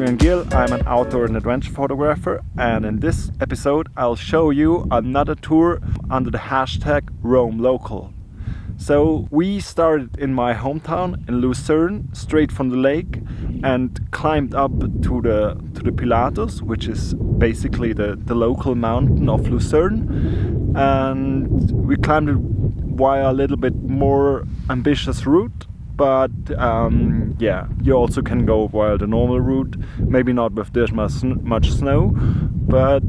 Adrian Gill. I'm an outdoor and adventure photographer, and in this episode I'll show you another tour under the hashtag Roam Local. So we started in my hometown in Lucerne, straight from the lake, and climbed up to the Pilatus, which is basically the local mountain of Lucerne, and we climbed it via a little bit more ambitious route. But you also can go via the normal route, maybe not with this much snow, but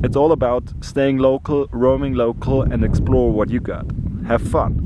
it's all about staying local, roaming local, and explore what you got. Have fun!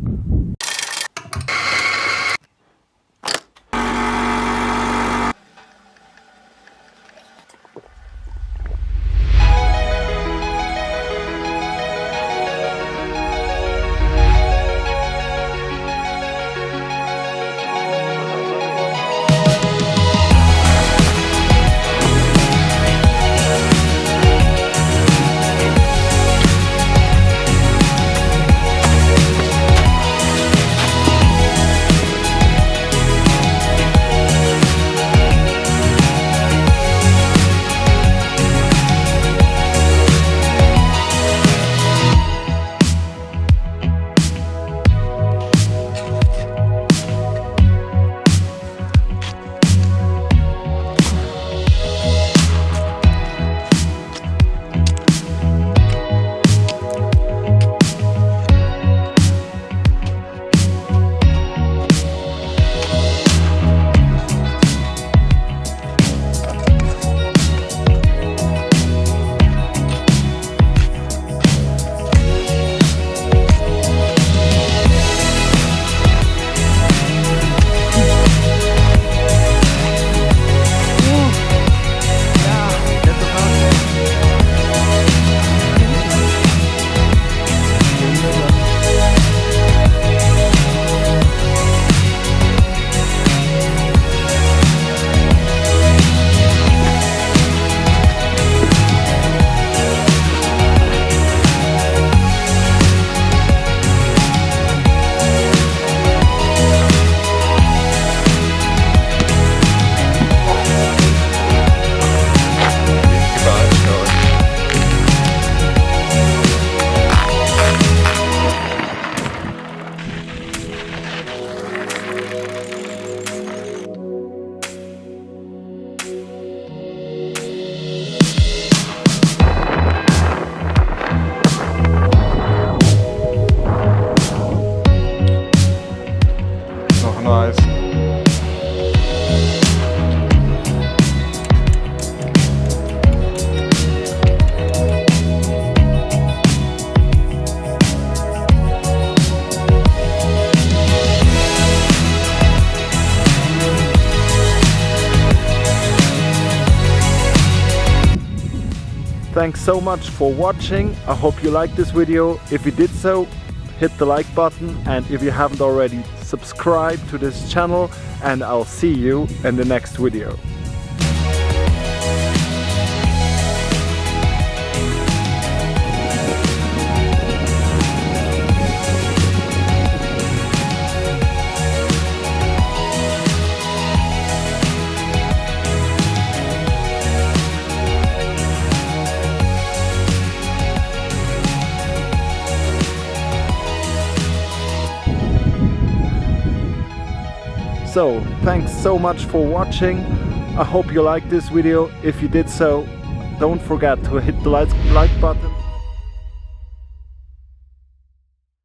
Thanks so much for watching. I hope you liked this video. If you did so, hit the like button, and if you haven't already, subscribe to this channel, and I'll see you in the next video. So, thanks so much for watching. I hope you liked this video. If you did so, don't forget to hit the like button.